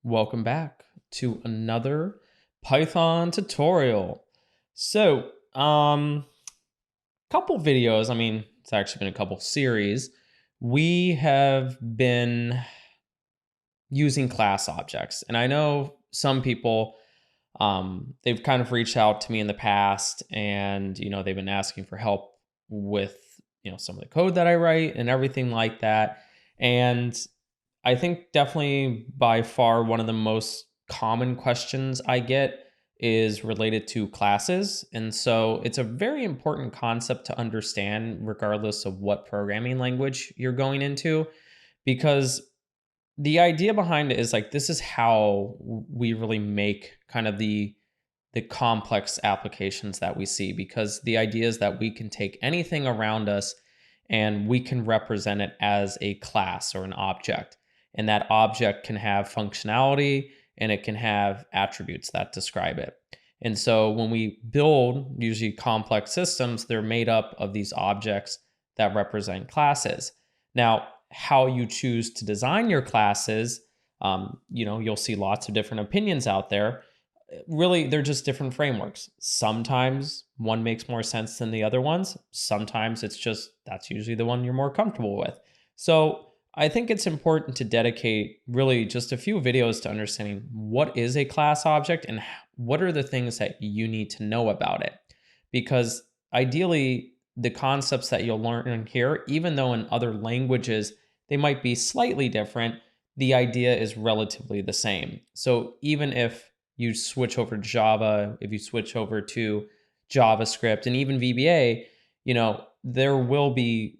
Welcome back to another Python tutorial. So, couple videos, it's actually been a couple series. We have been using class objects, and I know some people they've kind of reached out to me in the past, and they've been asking for help with some of the code that I write and everything like that. And I think definitely by far one of the most common questions I get is related to classes. And so it's a very important concept to understand regardless of what programming language you're going into, because the idea behind it is like this is how we really make kind of the complex applications that we see, because the idea is that we can take anything around us and we can represent it as a class or an object, and that object can have functionality and it can have attributes that describe it. And so when we build usually complex systems, they're made up of these objects that represent classes. Now, how you choose to design your classes, you'll see lots of different opinions out there. Really, they're just different frameworks. Sometimes one makes more sense than the other ones. Sometimes it's just that's usually the one you're more comfortable with. So I think it's important to dedicate really just a few videos to understanding what is a class object and what are the things that you need to know about it. Because ideally, the concepts that you'll learn in here, even though in other languages they might be slightly different, the idea is relatively the same. So even if you switch over to Java, if you switch over to JavaScript and even VBA, there will be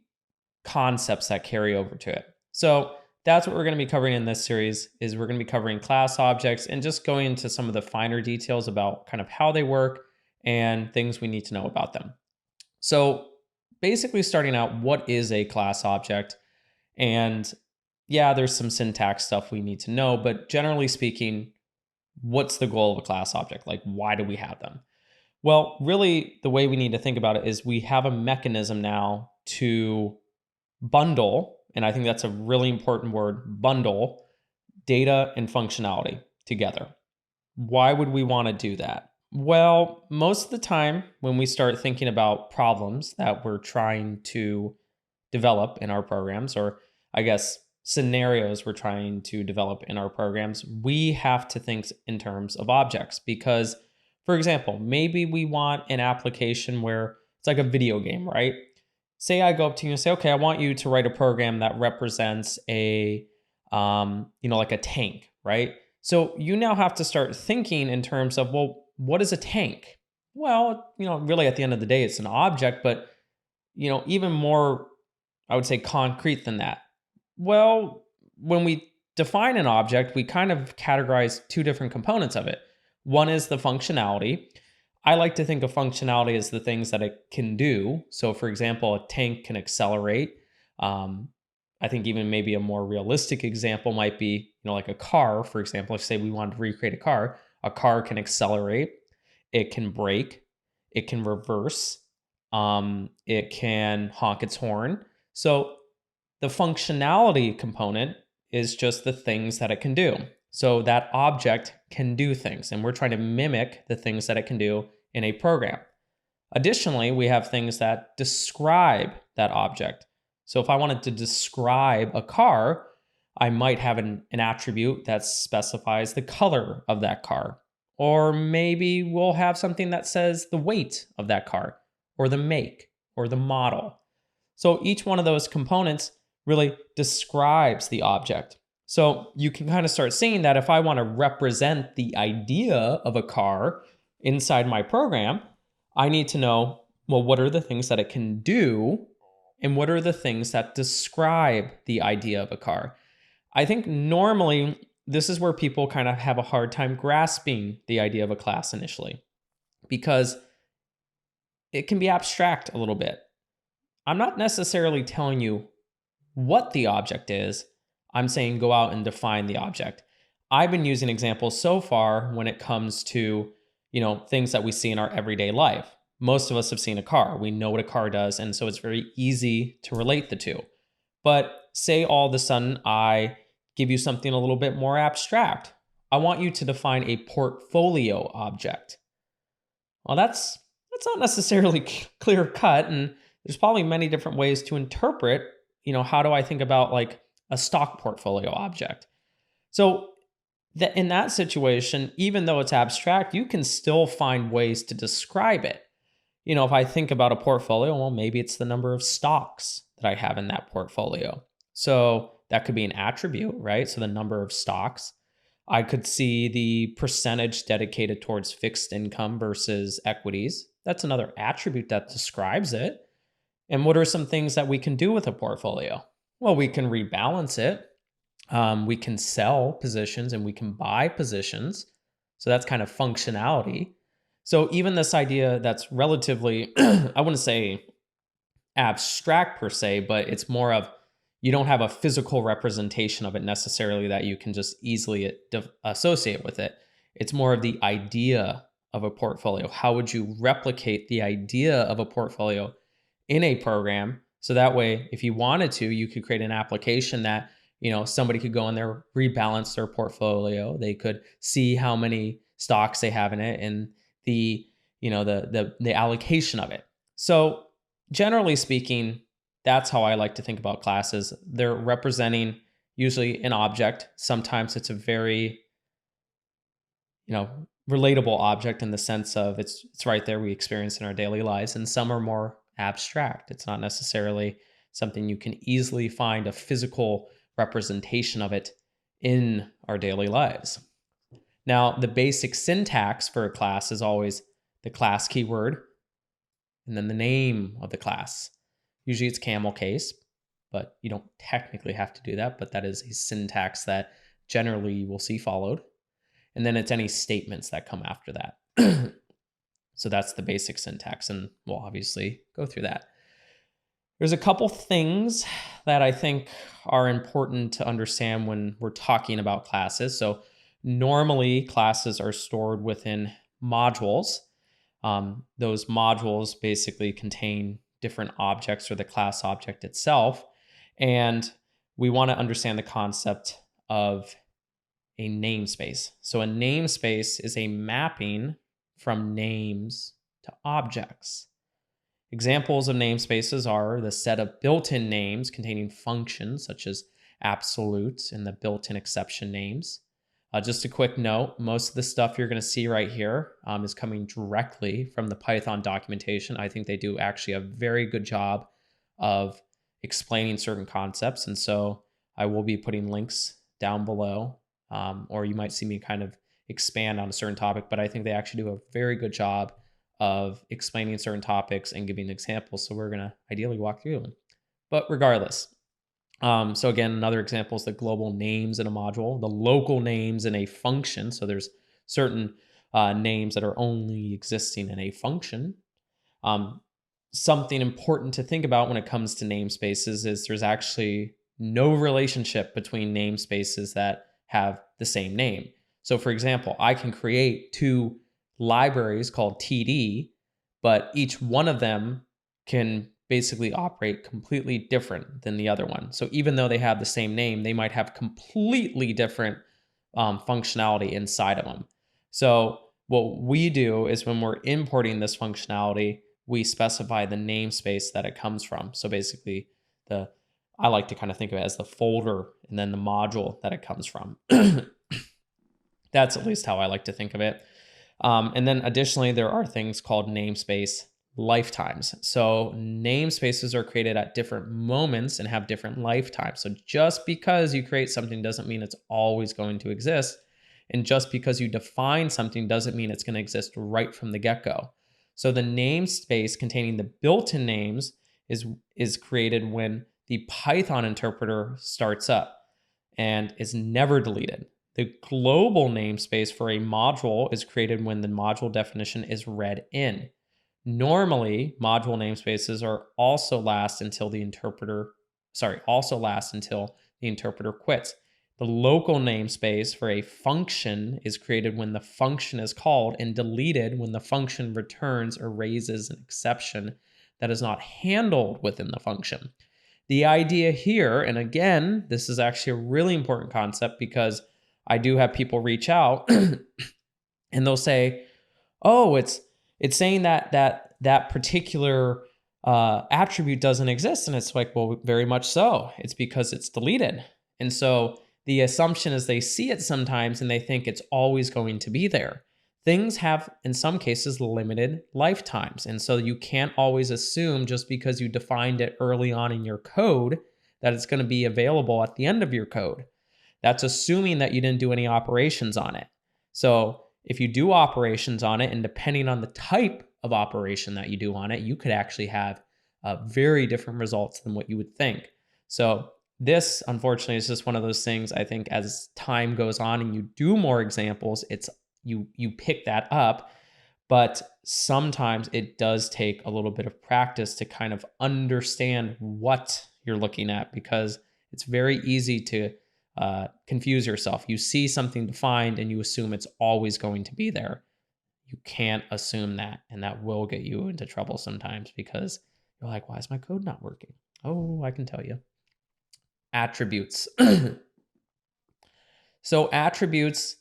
concepts that carry over to it. So that's what we're going to be covering in this series. Is we're going to be covering class objects and just going into some of the finer details about kind of how they work and things we need to know about them. So basically starting out, what is a class object? And yeah, there's some syntax stuff we need to know, but generally speaking, what's the goal of a class object? Like, why do we have them? Well, really, the way we need to think about it is we have a mechanism now to bundle, and I think that's a really important word, bundle data and functionality together. Why would we want to do that? Well, most of the time when we start thinking about problems that we're trying to develop in our programs, or I guess scenarios we're trying to develop in our programs, we have to think in terms of objects. Because, for example, maybe we want an application where it's like a video game, right? Say I go up to you and say, okay, I want you to write a program that represents like a tank, right? So you now have to start thinking in terms of, well, what is a tank? Well, really at the end of the day, it's an object, but, even more, I would say, concrete than that. Well, when we define an object, we kind of categorize two different components of it. One is the functionality. I like to think of functionality as the things that it can do. So, for example, a tank can accelerate. I think even maybe a more realistic example might be, like a car, for example. If say we wanted to recreate a car can accelerate, it can brake, it can reverse, it can honk its horn. So the functionality component is just the things that it can do. So that object can do things, and we're trying to mimic the things that it can do in a program. Additionally, we have things that describe that object. So if I wanted to describe a car, I might have an attribute that specifies the color of that car. Or maybe we'll have something that says the weight of that car, or the make, or the model. So each one of those components really describes the object. So you can kind of start seeing that if I want to represent the idea of a car inside my program, I need to know, well, what are the things that it can do? And what are the things that describe the idea of a car? I think normally this is where people kind of have a hard time grasping the idea of a class initially, because it can be abstract a little bit. I'm not necessarily telling you what the object is. I'm saying go out and define the object. I've been using examples so far when it comes to, things that we see in our everyday life. Most of us have seen a car. We know what a car does, and so it's very easy to relate the two. But say all of a sudden I give you something a little bit more abstract. I want you to define a portfolio object. Well, that's not necessarily clear cut, and there's probably many different ways to interpret, how do I think about like a stock portfolio object? So that in that situation, even though it's abstract, you can still find ways to describe it. If I think about a portfolio, well, maybe it's the number of stocks that I have in that portfolio. So that could be an attribute, right? So the number of stocks. I could see the percentage dedicated towards fixed income versus equities. That's another attribute that describes it. And what are some things that we can do with a portfolio? Well, we can rebalance it. We can sell positions and we can buy positions. So that's kind of functionality. So even this idea that's relatively, I wouldn't say abstract per se, but it's more of you don't have a physical representation of it necessarily that you can just easily associate with it. It's more of the idea of a portfolio. How would you replicate the idea of a portfolio in a program? So that way, if you wanted to, you could create an application that, somebody could go in there, rebalance their portfolio. They could see how many stocks they have in it and the, the allocation of it. So generally speaking, that's how I like to think about classes. They're representing usually an object. Sometimes it's a very, relatable object in the sense of it's right there, we experience in our daily lives, and some are more abstract. It's not necessarily something you can easily find a physical representation of it in our daily lives. Now, the basic syntax for a class is always the class keyword and then the name of the class. Usually it's camel case, but you don't technically have to do that, but that is a syntax that generally you will see followed. And then it's any statements that come after that. So that's the basic syntax, and we'll obviously go through that. There's a couple things that I think are important to understand when we're talking about classes. So normally classes are stored within modules. Those modules basically contain different objects or the class object itself. And we want to understand the concept of a namespace. So a namespace is a mapping from names to objects. Examples of namespaces are the set of built-in names containing functions such as absolutes and the built-in exception names. Just a quick note, most of the stuff you're going to see right here is coming directly from the Python documentation. I think they do actually a very good job of explaining certain concepts. And so I will be putting links down below, or you might see me kind of expand on a certain topic, but I think they actually do a very good job of explaining certain topics and giving examples. So we're going to ideally walk through them. But regardless, so again, another example is the global names in a module, the local names in a function. So there's certain names that are only existing in a function. Something important to think about when it comes to namespaces is there's actually no relationship between namespaces that have the same name. So for example, I can create two libraries called TD, but each one of them can basically operate completely different than the other one. So even though they have the same name, they might have completely different functionality inside of them. So what we do is when we're importing this functionality, we specify the namespace that it comes from. So basically I like to kind of think of it as the folder and then the module that it comes from. That's at least how I like to think of it. And then additionally, there are things called namespace lifetimes. So namespaces are created at different moments and have different lifetimes. So just because you create something doesn't mean it's always going to exist. And just because you define something doesn't mean it's going to exist right from the get-go. So the namespace containing the built-in names is created when the Python interpreter starts up and is never deleted. The global namespace for a module is created when the module definition is read in. Normally, module namespaces also last until the interpreter quits. The local namespace for a function is created when the function is called and deleted when the function returns or raises an exception that is not handled within the function. The idea here, and again, this is actually a really important concept because I do have people reach out and they'll say, oh, it's saying that particular attribute doesn't exist. And it's like, well, very much so. It's because it's deleted. And so the assumption is they see it sometimes and they think it's always going to be there. Things have, in some cases, limited lifetimes. And so you can't always assume just because you defined it early on in your code that it's going to be available at the end of your code. That's assuming that you didn't do any operations on it. So if you do operations on it, and depending on the type of operation that you do on it, you could actually have very different results than what you would think. So this, unfortunately, is just one of those things. I think as time goes on and you do more examples, it's you pick that up. But sometimes it does take a little bit of practice to kind of understand what you're looking at, because it's very easy to confuse yourself. You see something defined and you assume it's always going to be there. You can't assume that, and that will get you into trouble sometimes because you're like, why is my code not working? Oh, I can tell you. Attributes. So attributes,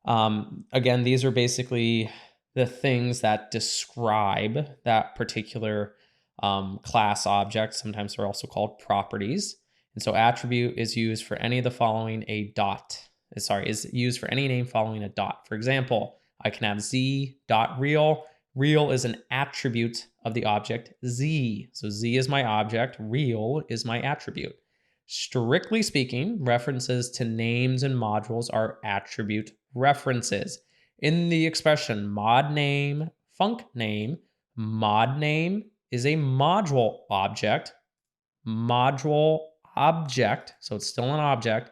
again, these are basically the things that describe that particular class object. Sometimes they're also called properties. And so attribute is used for any of the following is used for any name following a dot. For example, I can have z.real. Real is an attribute of the object z. So z is my object, real is my attribute. Strictly speaking, references to names and modules are attribute references. In the expression mod name, func name, mod name is a module object, so it's still an object,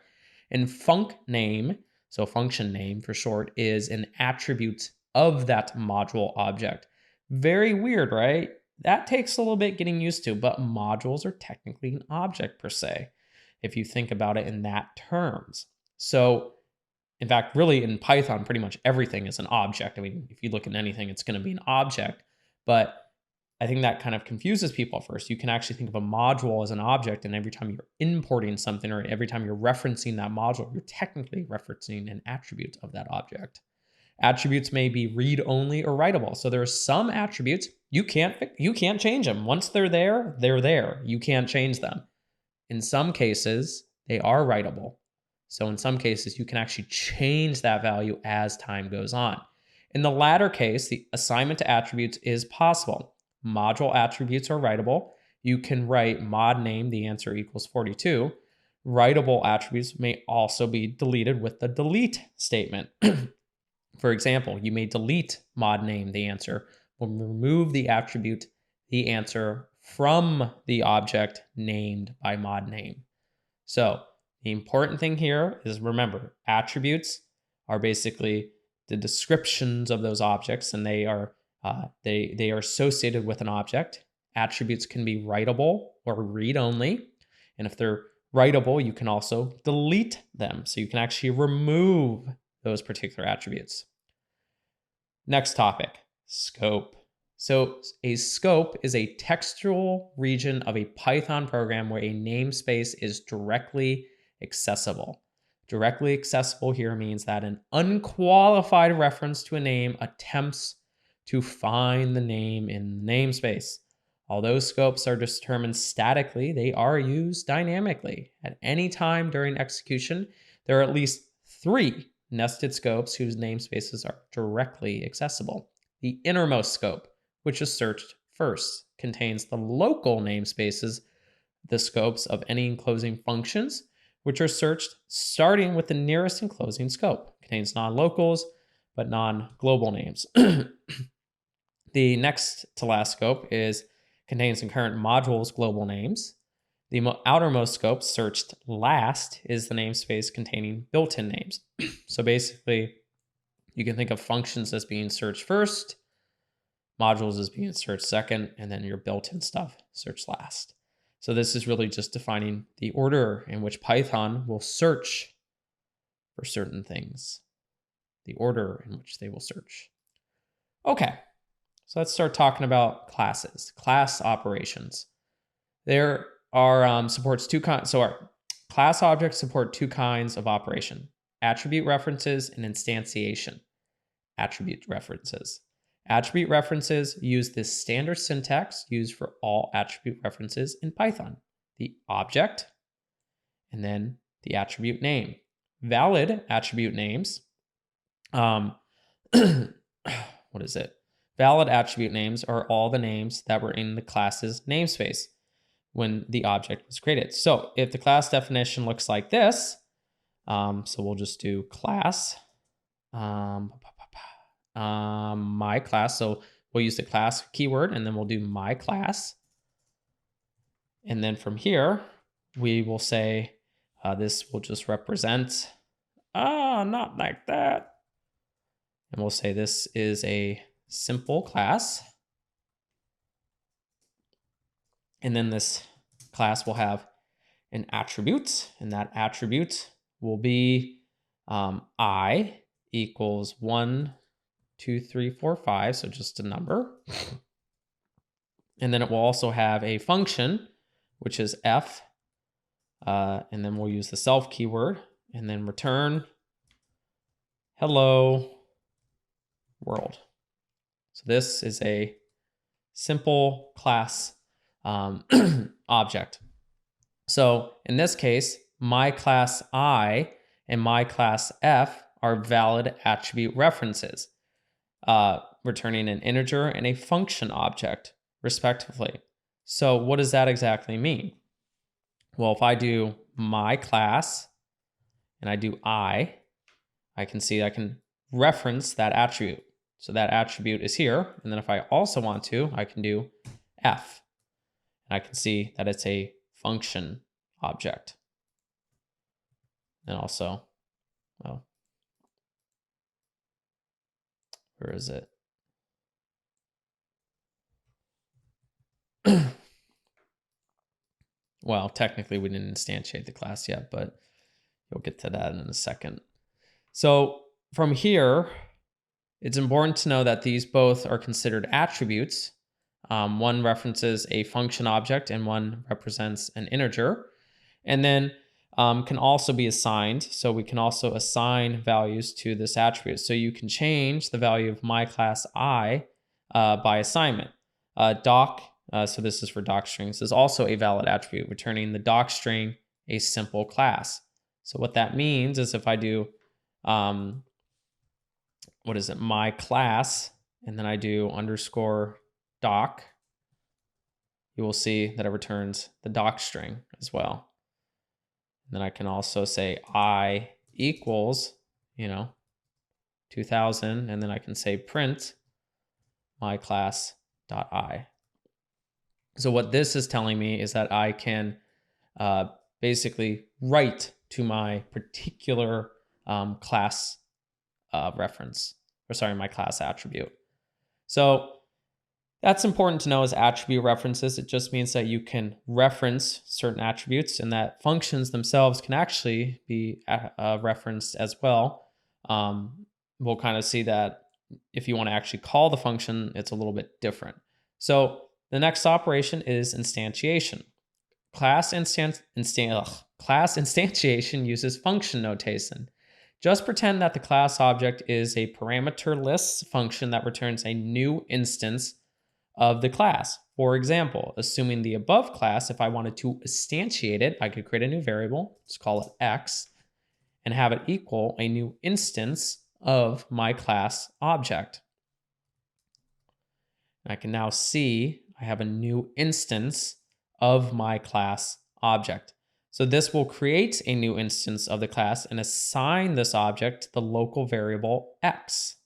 and func name, so function name for short, is an attribute of that module object. Very weird, right? That takes a little bit getting used to, but modules are technically an object per se, if you think about it in that terms. So in fact, really in Python, pretty much everything is an object. I mean, if you look at anything, it's going to be an object. But I think that kind of confuses people first. You can actually think of a module as an object, and every time you're importing something or every time you're referencing that module, you're technically referencing an attribute of that object. Attributes may be read-only or writable. So there are some attributes you can't change them. Once they're there, they're there. You can't change them. In some cases, they are writable. So in some cases, you can actually change that value as time goes on. In the latter case, the assignment to attributes is possible. Module attributes are writable. You can write mod name, the answer equals 42. Writable attributes may also be deleted with the delete statement. For example, you may delete mod name, the answer, or remove the attribute, the answer, from the object named by mod name. So the important thing here is, remember, attributes are basically the descriptions of those objects, and they are associated with an object. Attributes can be writable or read-only, and if they're writable, you can also delete them. So you can actually remove those particular attributes. Next topic, scope. So a scope is a textual region of a Python program where a namespace is directly accessible. Directly accessible here means that an unqualified reference to a name attempts to find the name in the namespace. Although scopes are determined statically, they are used dynamically. At any time during execution, there are at least 3 nested scopes whose namespaces are directly accessible. The innermost scope, which is searched first, contains the local namespaces, the scopes of any enclosing functions, which are searched starting with the nearest enclosing scope. Contains non-locals, but non-global names. The next to last scope contains concurrent modules global names. The outermost scope, searched last, is the namespace containing built-in names. So basically, you can think of functions as being searched first, modules as being searched second, and then your built-in stuff searched last. So this is really just defining the order in which Python will search for certain things, the order in which they will search. Okay, so let's start talking about classes, class operations. There are supports two kinds. So our class objects support 2 kinds of operation. attribute references and instantiation. Attribute references. Attribute references use this standard syntax used for all attribute references in Python. The object, and then the attribute name. Valid attribute names, what is it? Valid attribute names are all the names that were in the class's namespace when the object was created. So if the class definition looks like this, so we'll just do class, my class. So we'll use the class keyword and then we'll do my class. And then from here, we will say this will just represent, not like that. And we'll say this is a simple class. And then this class will have an attribute, and that attribute will be I equals 1, 2, 3, 4, 5, so just a number. And then it will also have a function, which is f, and then we'll use the self keyword, and then return hello world. So this is a simple class object. So in this case, my class I and my class F are valid attribute references, returning an integer and a function object, respectively. So what does that exactly mean? Well, if I do my class and I do I can see I can reference that attribute. So that attribute is here. And then if I also want to, I can do F. And I can see that it's a function object. And also, well, where is it? Well, technically we didn't instantiate the class yet, but you'll get to that in a second. So from here, it's important to know that these both are considered attributes. One references a function object and one represents an integer. And then can also be assigned. So we can also assign values to this attribute. So you can change the value of my class I by assignment. Doc, so this is for doc strings, is also a valid attribute, returning the doc string a simple class. So what that means is if I do, what is it, my class, and then I do underscore doc, you will see that it returns the doc string as well. And then I can also say I equals, 2000, and then I can say print my class.I. So what this is telling me is that I can basically write to my particular class reference, or sorry, my class attribute. So that's important to know as attribute references. It just means that you can reference certain attributes and that functions themselves can actually be referenced as well. We'll kind of see that if you want to actually call the function, it's a little bit different. So the next operation is instantiation. Class instantiation uses function notation. Just pretend that the class object is a parameterless function that returns a new instance of the class. For example, assuming the above class, if I wanted to instantiate it, I could create a new variable, let's call it X, and have it equal a new instance of my class object. And I can now see I have a new instance of my class object. So this will create a new instance of the class and assign this object the local variable X,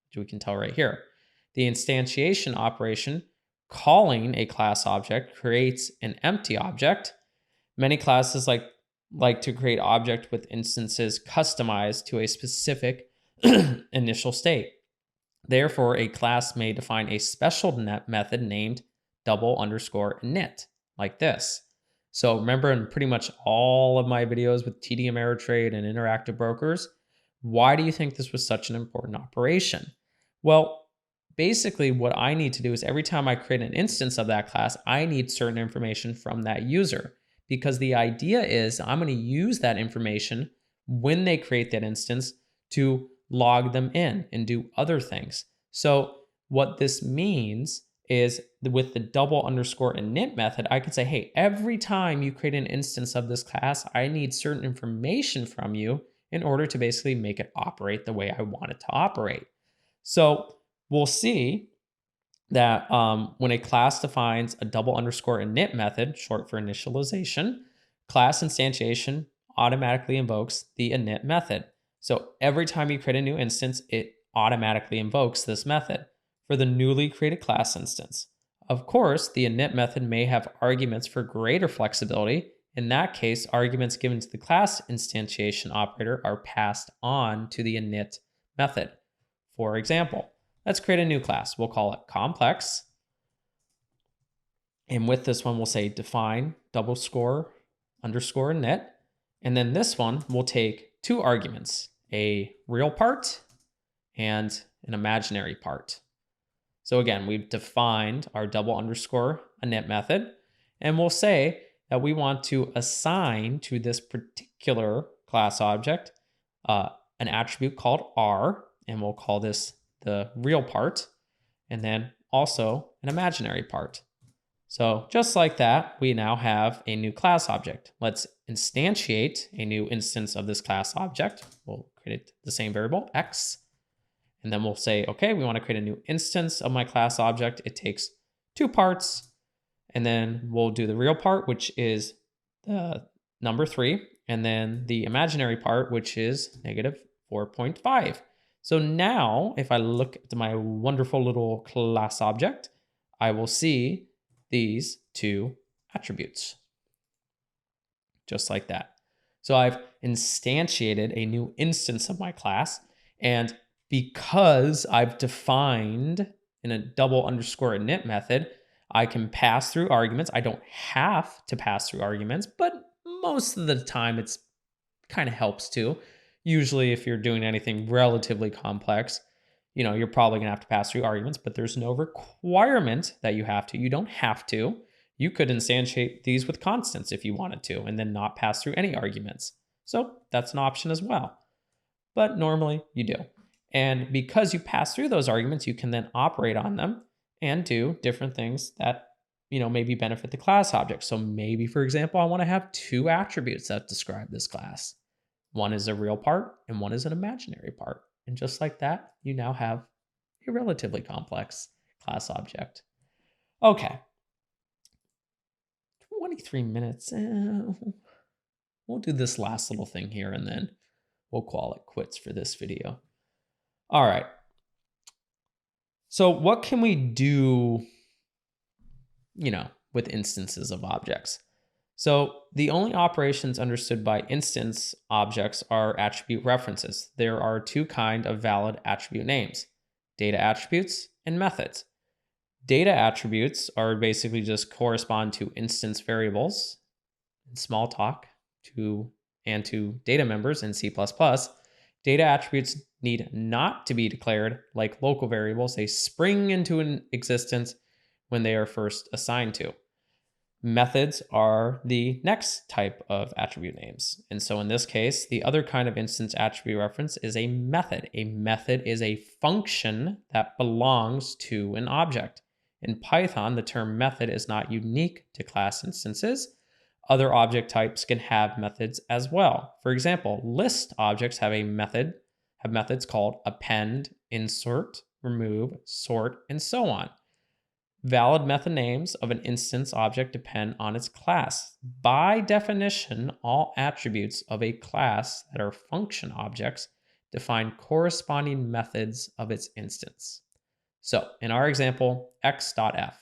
which we can tell right here. The instantiation operation calling a class object creates an empty object. Many classes like to create object with instances customized to a specific initial state. Therefore, a class may define a special method named double_init, like this. So remember, in pretty much all of my videos with TD Ameritrade and interactive brokers, why do you think this was such an important operation? Well, basically what I need to do is every time I create an instance of that class, I need certain information from that user, because the idea is I'm going to use that information when they create that instance to log them in and do other things. So what this means is with the double underscore init method, I could say, hey, every time you create an instance of this class, I need certain information from you in order to basically make it operate the way I want it to operate. So we'll see that when a class defines a double underscore init method, short for initialization, class instantiation automatically invokes the init method. So every time you create a new instance, it automatically invokes this method for the newly created class instance. Of course, the init method may have arguments for greater flexibility. In that case, arguments given to the class instantiation operator are passed on to the init method. For example, let's create a new class. We'll call it complex. And with this one, we'll say define double score underscore init. And then this one will take two arguments, a real part and an imaginary part. So again, we've defined our double underscore init method, and we'll say that we want to assign to this particular class object an attribute called R, and we'll call this the real part, and then also an imaginary part. So just like that, we now have a new class object. Let's instantiate a new instance of this class object. We'll create the same variable, x, and then we'll say, okay, we want to create a new instance of my class object. It takes two parts, and then we'll do the real part, which is the number 3, and then the imaginary part, which is negative 4.5. So now, if I look at my wonderful little class object, I will see these two attributes, just like that. So I've instantiated a new instance of my class, and because I've defined in a double underscore init method, I can pass through arguments. I don't have to pass through arguments, but most of the time it's kind of helps to. Usually if you're doing anything relatively complex, you're probably gonna have to pass through arguments, but there's no requirement that you have to. You don't have to. You could instantiate these with constants if you wanted to, and then not pass through any arguments. So that's an option as well. But normally you do. And because you pass through those arguments, you can then operate on them and do different things that maybe benefit the class object. So maybe, for example, I want to have two attributes that describe this class. One is a real part and one is an imaginary part. And just like that, you now have a relatively complex class object. Okay. 23 minutes. We'll do this last little thing here and then we'll call it quits for this video. All right. So what can we do, with instances of objects? So the only operations understood by instance objects are attribute references. There are two kinds of valid attribute names, data attributes and methods. Data attributes are basically just correspond to instance variables in Smalltalk and to data members in C++. Data attributes need not to be declared like local variables. They spring into an existence when they are first assigned to. Methods are the next type of attribute names. And so in this case, the other kind of instance attribute reference is a method. A method is a function that belongs to an object. In Python, the term method is not unique to class instances. Other object types can have methods as well. For example, list objects have methods called append, insert, remove, sort, and so on. Valid method names of an instance object depend on its class. By definition, all attributes of a class that are function objects define corresponding methods of its instance. So in our example, x.f,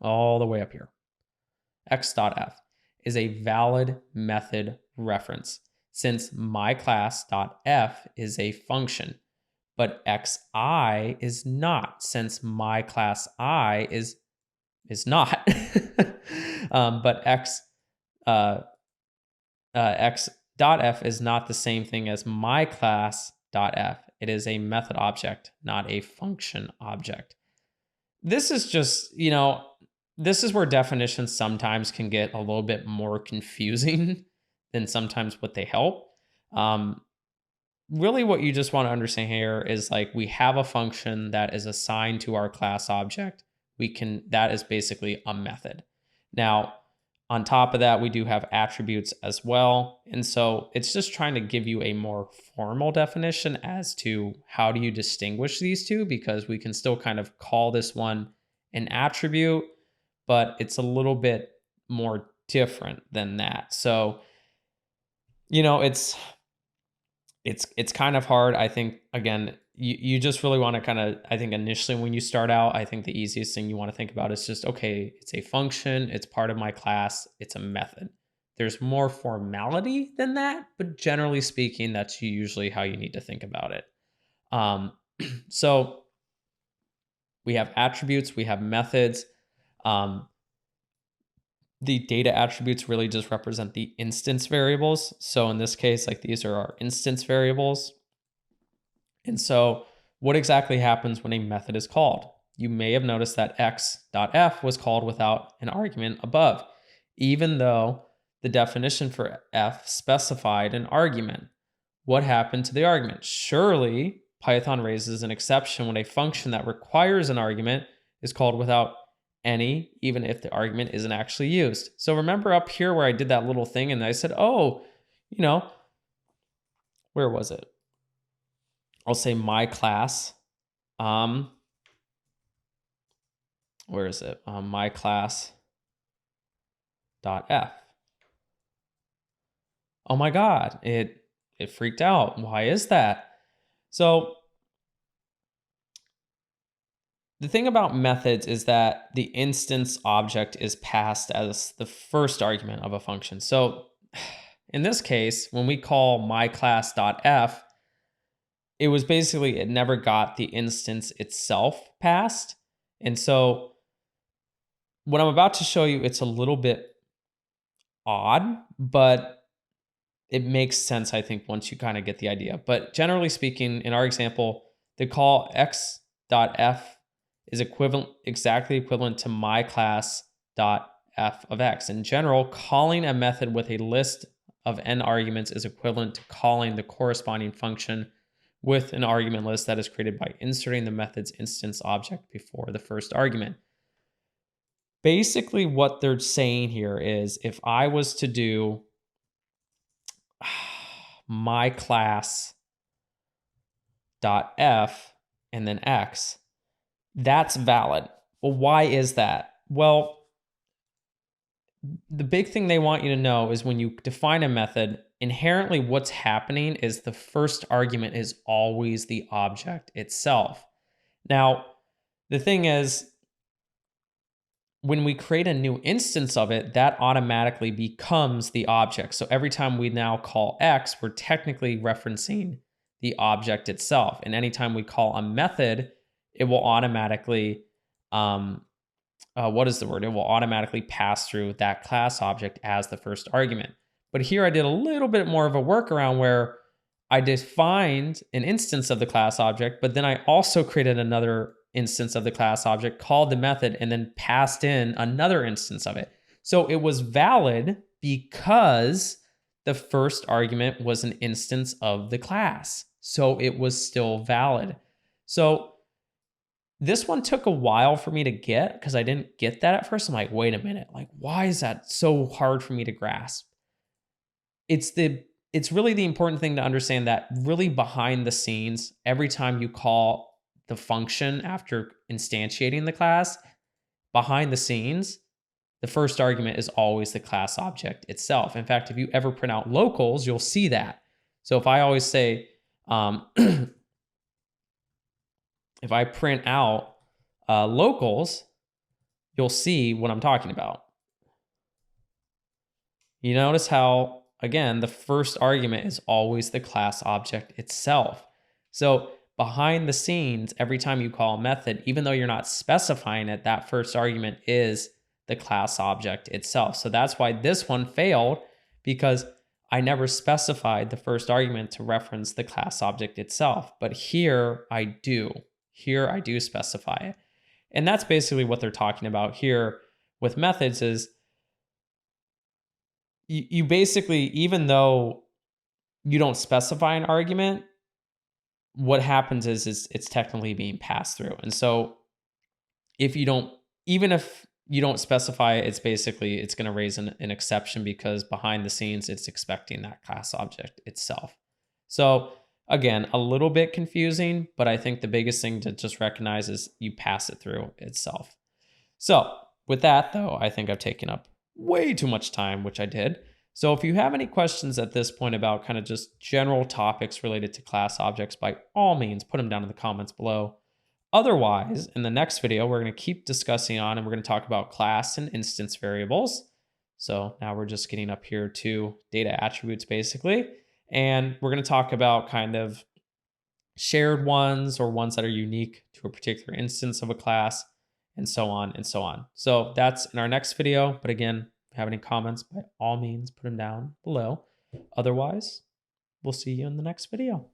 all the way up here, x.f is a valid method reference since myClass.f is a function. But xi is not, since my class I is not. But x.f is not the same thing as my class.f. It is a method object, not a function object. This is just, this is where definitions sometimes can get a little bit more confusing than sometimes what they help. Really what you just want to understand here is like we have a function that is assigned to our class object. That is basically a method. Now, on top of that, we do have attributes as well. And so it's just trying to give you a more formal definition as to how do you distinguish these two, because we can still kind of call this one an attribute, but it's a little bit more different than that. So, it's kind of hard. I think, again, you just really want to kind of, I think initially when you start out, I think the easiest thing you want to think about is just, okay, it's a function, it's part of my class, it's a method. There's more formality than that, but generally speaking, that's usually how you need to think about it. So we have attributes, we have methods. The data attributes really just represent the instance variables. So in this case, like these are our instance variables. And so what exactly happens when a method is called? You may have noticed that x.f was called without an argument above, even though the definition for f specified an argument. What happened to the argument? Surely Python raises an exception when a function that requires an argument is called without any, even if the argument isn't actually used. So remember up here where I did that little thing and I said, oh, where was it? I'll say my class. Where is it? My class dot f. Oh my God, it freaked out. Why is that? So the thing about methods is that the instance object is passed as the first argument of a function. So in this case, when we call my class dot f, it was basically, it never got the instance itself passed. And so what I'm about to show you, it's a little bit odd, but it makes sense, I think, once you kind of get the idea. But generally speaking, in our example, the call x.f is exactly equivalent to my class dot f of x. In general, calling a method with a list of n arguments is equivalent to calling the corresponding function with an argument list that is created by inserting the method's instance object before the first argument. Basically, what they're saying here is if I was to do my class dot f and then x, that's valid. Well, why is that? Well, the big thing they want you to know is when you define a method, inherently what's happening is the first argument is always the object itself. Now, the thing is, when we create a new instance of it, that automatically becomes the object. So every time we now call x, we're technically referencing the object itself. And anytime we call a method, it will automatically, what is the word? It will automatically pass through that class object as the first argument. But here I did a little bit more of a workaround where I defined an instance of the class object, but then I also created another instance of the class object, called the method, and then passed in another instance of it. So it was valid because the first argument was an instance of the class. So it was still valid. So this one took a while for me to get because I didn't get that at first. I'm like, wait a minute, like, why is that so hard for me to grasp? It's really the important thing to understand that really behind the scenes, every time you call the function after instantiating the class, behind the scenes, the first argument is always the class object itself. In fact, if you ever print out locals, you'll see that. So if I always say, if I print out locals, you'll see what I'm talking about. You notice how, again, the first argument is always the class object itself. So behind the scenes, every time you call a method, even though you're not specifying it, that first argument is the class object itself. So that's why this one failed, because I never specified the first argument to reference the class object itself. But here I do. Here I do specify it. And that's basically what they're talking about here with methods is you basically, even though you don't specify an argument, what happens is it's technically being passed through. And so if you don't, even if you don't specify, it's going to raise an exception because behind the scenes, it's expecting that class object itself. So again, a little bit confusing, but I think the biggest thing to just recognize is you pass it through itself. So with that though, I think I've taken up way too much time, which I did. So if you have any questions at this point about kind of just general topics related to class objects, by all means, put them down in the comments below. Otherwise, in the next video, we're going to keep discussing on and we're going to talk about class and instance variables. So now we're just getting up here to data attributes basically. And we're going to talk about kind of shared ones or ones that are unique to a particular instance of a class and so on and so on. So that's in our next video. But again, if you have any comments, by all means, put them down below. Otherwise, we'll see you in the next video.